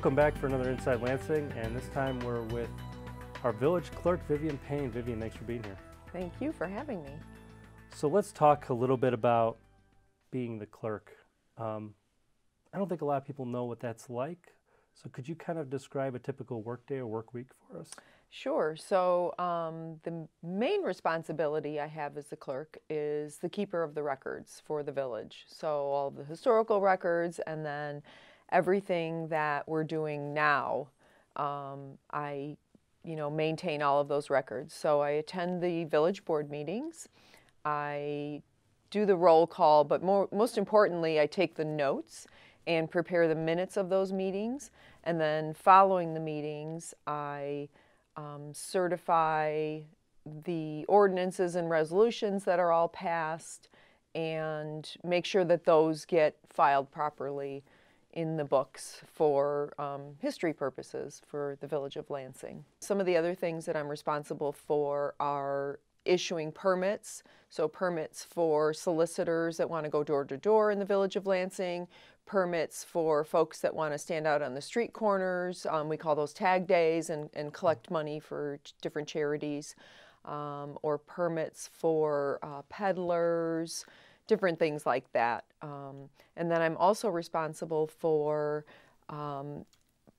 Welcome back for another Inside Lansing, and this time we're with our village clerk, Vivian Payne. Vivian, thanks for being here. Thank you for having me. So let's talk a little bit about being the clerk. I don't think a lot of people know what that's like. So could you kind of describe a typical workday or work week for us? Sure. So the main responsibility I have as the clerk is the keeper of the records for the village. So all the historical records and then everything that we're doing now, I maintain all of those records. So I attend the village board meetings. I do the roll call, but most importantly, I take the notes and prepare the minutes of those meetings. And then following the meetings, I certify the ordinances and resolutions that are all passed and make sure that those get filed properly in the books for history purposes for the village of Lansing. Some of the other things that I'm responsible for are issuing permits, so permits for solicitors that want to go door to door in the village of Lansing, permits for folks that want to stand out on the street corners, we call those tag days, and collect money for different charities, or permits for peddlers, different things like that. And then I'm also responsible for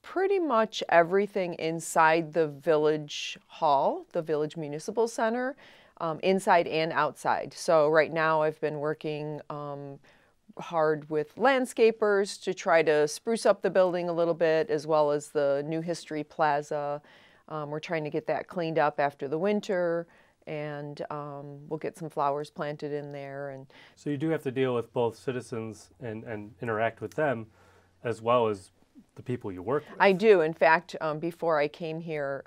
pretty much everything inside the village hall, the village municipal center, inside and outside. So right now I've been working hard with landscapers to try to spruce up the building a little bit, as well as the new history plaza. We're trying to get that cleaned up after the winter, and we'll get some flowers planted in there. And so you do have to deal with both citizens and interact with them, as well as the people you work with. I do. In fact, before I came here,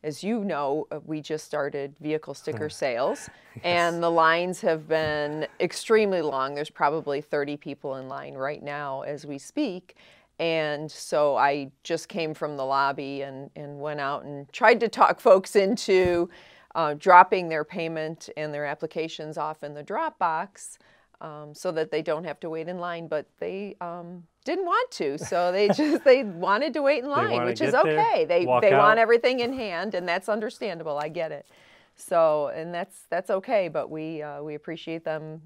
as you know, we just started vehicle sticker sales, Yes. and the lines have been extremely long. There's probably 30 people in line right now as we speak. And so I just came from the lobby and went out and tried to talk folks into dropping their payment and their applications off in the drop box, so that they don't have to wait in line, but they didn't want to, so they wanted to wait in line, which is okay. They want everything in hand, and that's understandable. I get it. So, and that's okay, but we appreciate them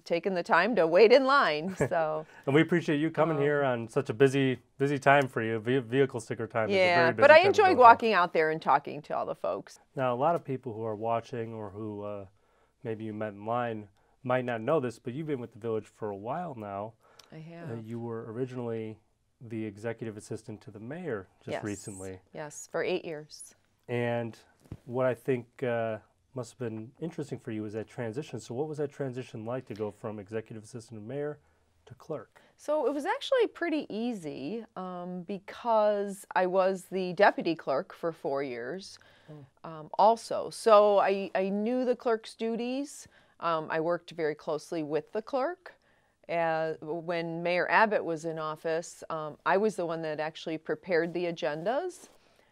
taking the time to wait in line. So, and we appreciate you coming here on such a busy time for you. Vehicle sticker time. Yeah, is a very busy but I time enjoyed walking out there and talking to all the folks. Now, a lot of people who are watching or who maybe you met in line might not know this, but you've been with the village for a while now. I have. You were originally the executive assistant to the mayor just recently. Yes, for 8 years. And what I think must have been interesting for you is that transition. So what was that transition like to go from executive assistant to mayor to clerk? So it was actually pretty easy because I was the deputy clerk for 4 years also. So I knew the clerk's duties. I worked very closely with the clerk. When Mayor Abbott was in office, I was the one that actually prepared the agendas.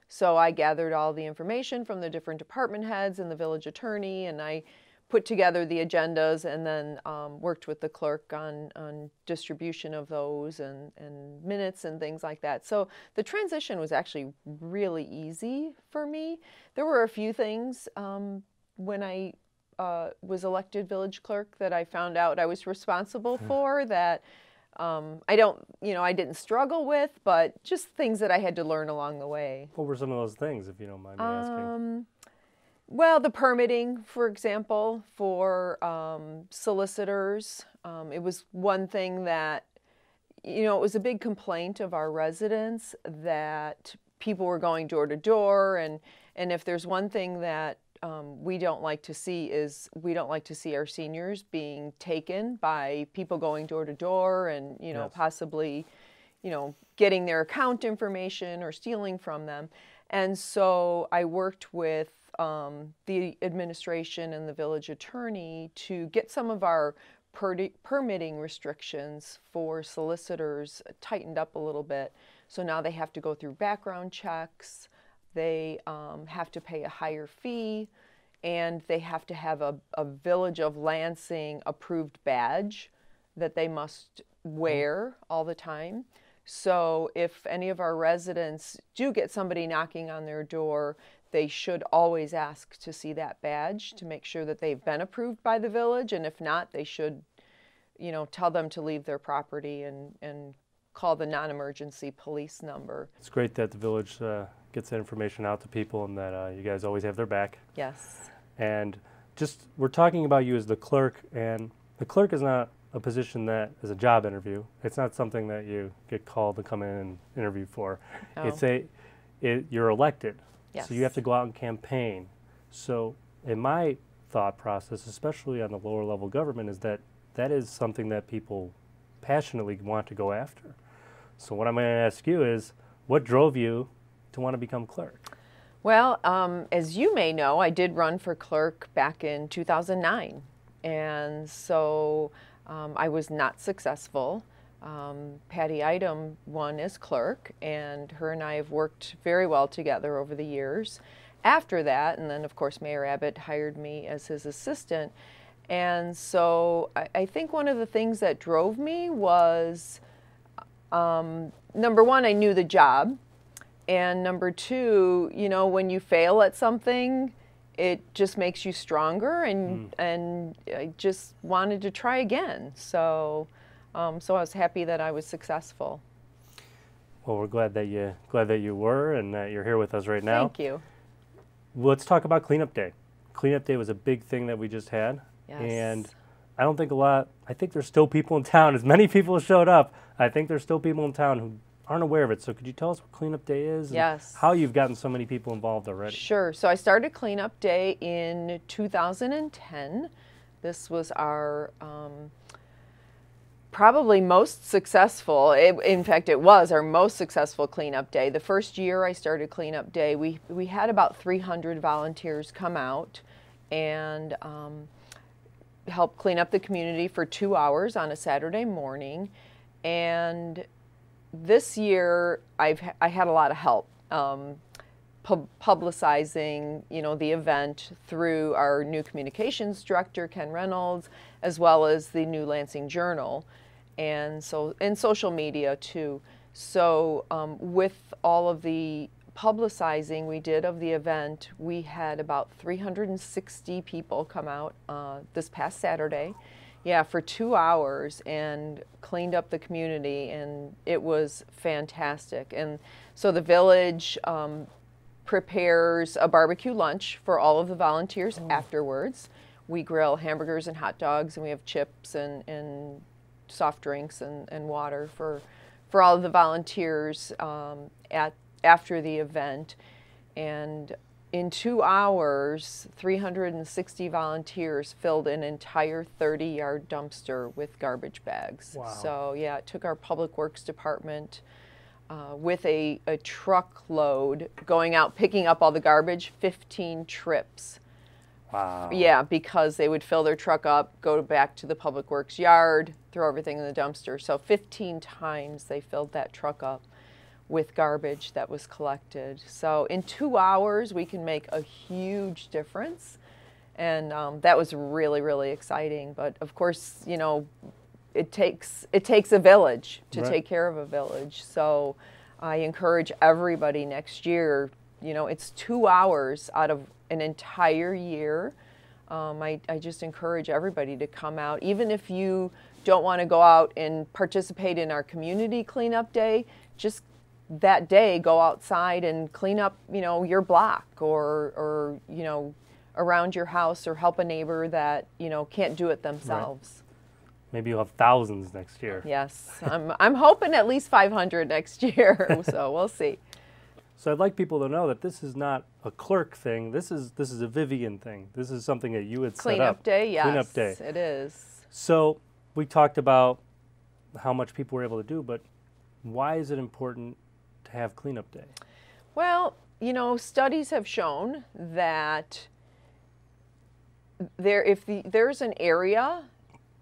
So I gathered all the information from the different department heads and the village attorney, and I put together the agendas and then worked with the clerk on distribution of those and minutes and things like that. So the transition was actually really easy for me. There were a few things when I was elected village clerk that I found out I was responsible for that I didn't struggle with, but just things that I had to learn along the way. What were some of those things, if you don't mind me asking? Well, the permitting, for example, for solicitors. It was one thing that, it was a big complaint of our residents that people were going door to door, and if there's one thing that we don't like to see is we don't like to see our seniors being taken by people going door to door and, Yes. possibly, getting their account information or stealing from them. And so I worked with the administration and the village attorney to get some of our permitting restrictions for solicitors tightened up a little bit. So now they have to go through background checks. They have to pay a higher fee, and they have to have a Village of Lansing approved badge that they must wear all the time. So if any of our residents do get somebody knocking on their door, they should always ask to see that badge to make sure that they've been approved by the village. And if not, they should, tell them to leave their property and call the non-emergency police number. It's great that the village gets that information out to people and that you guys always have their back. Yes. And just, we're talking about you as the clerk, and the clerk is not a position that is a job interview. It's not something that you get called to come in and interview for. Oh. You're elected. Yes. So you have to go out and campaign. So in my thought process, especially on the lower level government, is that is something that people passionately want to go after. So what I'm going to ask you is, what drove you to want to become clerk? Well, as you may know, I did run for clerk back in 2009. And so I was not successful. Patty Item won as clerk, and her and I have worked very well together over the years. After that, and then of course Mayor Abbott hired me as his assistant. And so I think one of the things that drove me was, number one, I knew the job. And number two, when you fail at something, it just makes you stronger, and I just wanted to try again. So so I was happy that I was successful. Well, we're glad that you were, and that you're here with us right now. Thank you. Let's talk about Cleanup Day. Cleanup Day was a big thing that we just had. Yes. And I think there's still people in town, as many people showed up, I think there's still people in town who aren't aware of it. So could you tell us what Cleanup Day is? Yes. And how you've gotten so many people involved already? Sure. So I started Cleanup Day in 2010. This was our probably most successful, in fact it was our most successful Cleanup Day. The first year I started Cleanup Day, we had about 300 volunteers come out and help clean up the community for 2 hours on a Saturday morning. And this year I had a lot of help publicizing the event through our new communications director, Ken Reynolds, as well as the new Lansing Journal, and social media too. So with all of the publicizing we did of the event, we had about 360 people come out this past Saturday, for 2 hours, and cleaned up the community, and it was fantastic. And so the village prepares a barbecue lunch for all of the volunteers afterwards. We grill hamburgers and hot dogs, and we have chips and soft drinks and water for all of the volunteers after the event. And in 2 hours, 360 volunteers filled an entire 30-yard dumpster with garbage bags. Wow. So yeah, it took our Public Works Department with a truckload going out picking up all the garbage, 15 trips. Wow. Yeah, because they would fill their truck up, go back to the Public Works yard, throw everything in the dumpster. So 15 times they filled that truck up with garbage that was collected. So in 2 hours, we can make a huge difference. And that was really, really exciting. But of course, it takes a village to take care of a village. So I encourage everybody next year, it's 2 hours out of an entire year. I just encourage everybody to come out. Even if you don't want to go out and participate in our community cleanup day, just that day go outside and clean up, your block or around your house, or help a neighbor that, can't do it themselves. Right. Maybe you'll have thousands next year. Yes, I'm hoping at least 500 next year, so we'll see. So I'd like people to know that this is not a clerk thing. This is a Vivian thing. This is something that you had set up. Cleanup Day, yes. Cleanup Day. It is. So we talked about how much people were able to do, but why is it important to have Cleanup Day? Well, studies have shown that there's an area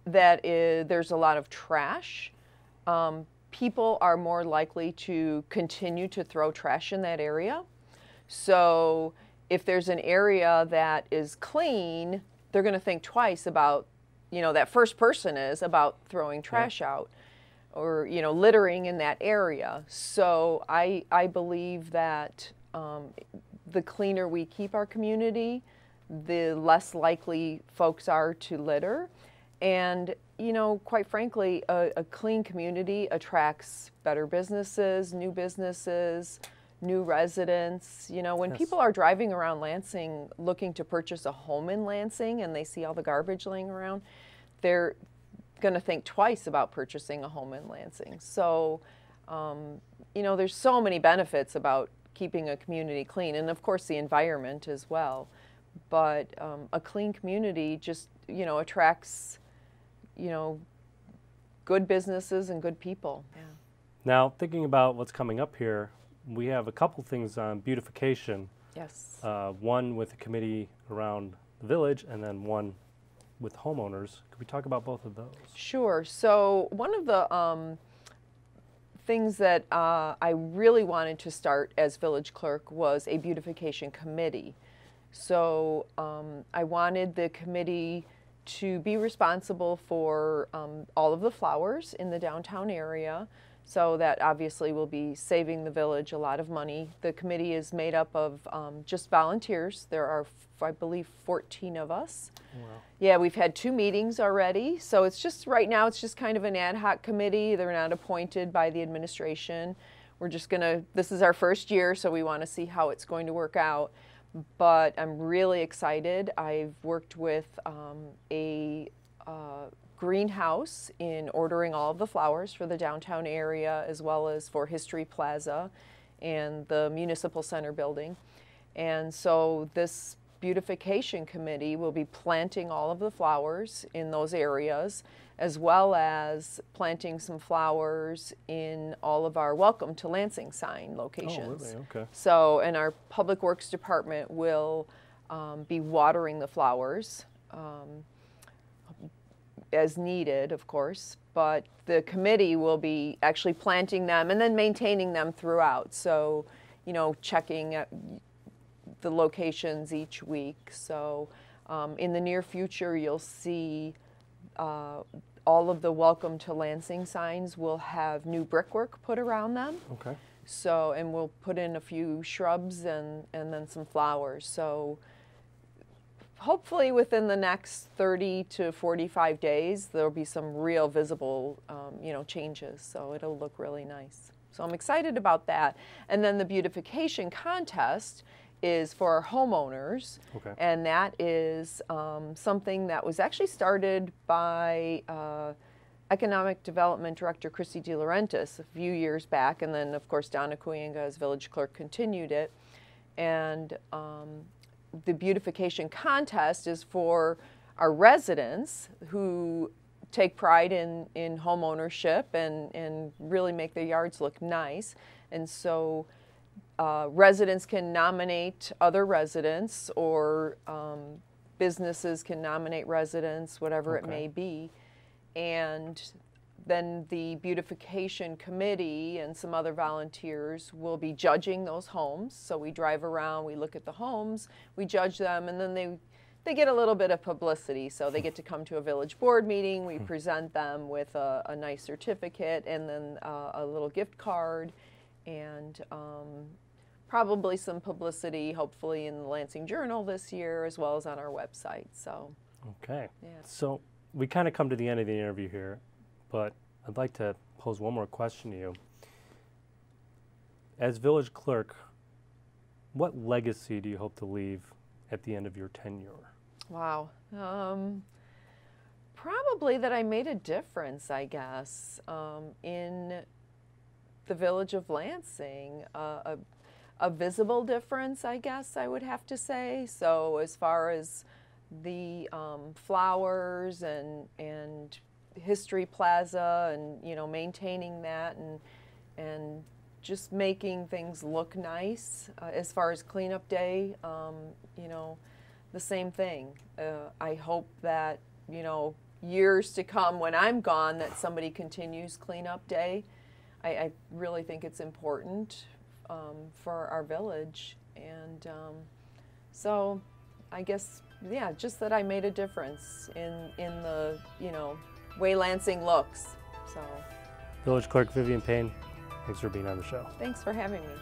that there's a lot of trash, people are more likely to continue to throw trash in that area. So if there's an area that is clean, they're going to think twice about, that first person is about throwing trash out. or littering in that area. So I believe that the cleaner we keep our community, the less likely folks are to litter. And quite frankly, a clean community attracts better businesses, new residents. When Yes. people are driving around Lansing looking to purchase a home in Lansing and they see all the garbage laying around, they're going to think twice about purchasing a home in Lansing. So, there's so many benefits about keeping a community clean, and of course the environment as well. But a clean community just, attracts, good businesses and good people. Yeah. Now, thinking about what's coming up here, we have a couple things on beautification. Yes. One with a committee around the village, and then one with homeowners. Could we talk about both of those? Sure. So one of the things that I really wanted to start as village clerk was a beautification committee. So I wanted the committee to be responsible for all of the flowers in the downtown area. So that obviously will be saving the village a lot of money. The committee is made up of just volunteers. There are, I believe, 14 of us. Wow. Yeah, we've had 2 meetings already. So it's just, right now, it's just kind of an ad hoc committee. They're not appointed by the administration. We're just this is our first year, so we want to see how it's going to work out. But I'm really excited. I've worked with a greenhouse in ordering all of the flowers for the downtown area, as well as for History Plaza and the Municipal Center building. And so this beautification committee will be planting all of the flowers in those areas, as well as planting some flowers in all of our Welcome to Lansing sign locations. Oh, really? Okay. So, and our Public Works Department will be watering the flowers as needed, of course, but the committee will be actually planting them and then maintaining them throughout. So, checking at the locations each week. So in the near future, you'll see all of the Welcome to Lansing signs will have new brickwork put around them. Okay. So, and we'll put in a few shrubs and then some flowers. So hopefully within the next 30 to 45 days, there'll be some real visible, changes. So it'll look really nice. So I'm excited about that. And then the beautification contest is for our homeowners. Okay. And that is something that was actually started by Economic Development Director Christy DeLaurentis a few years back. And then, of course, Donna Kuyinga as village clerk continued it. And the beautification contest is for our residents who take pride in home ownership and really make their yards look nice. And so residents can nominate other residents, or businesses can nominate residents, whatever it may be. And then the beautification committee and some other volunteers will be judging those homes. So we drive around, we look at the homes, we judge them, and then they get a little bit of publicity. So they get to come to a village board meeting, we present them with a nice certificate and then a little gift card, and probably some publicity, hopefully in the Lansing Journal this year, as well as on our website. So, okay. Yeah. So we kind of come to the end of the interview here, but I'd like to pose one more question to you. As village clerk, what legacy do you hope to leave at the end of your tenure? Wow. Probably that I made a difference, I guess, in the village of Lansing. A visible difference, I guess I would have to say. So as far as the flowers and History Plaza and, maintaining that and just making things look nice. As far as cleanup day, the same thing. I hope that, years to come when I'm gone, that somebody continues cleanup day. I really think it's important for our village. And so I guess, yeah, just that I made a difference in the, way Lansing looks. So. Village Clerk Vivian Payne, thanks for being on the show. Thanks for having me.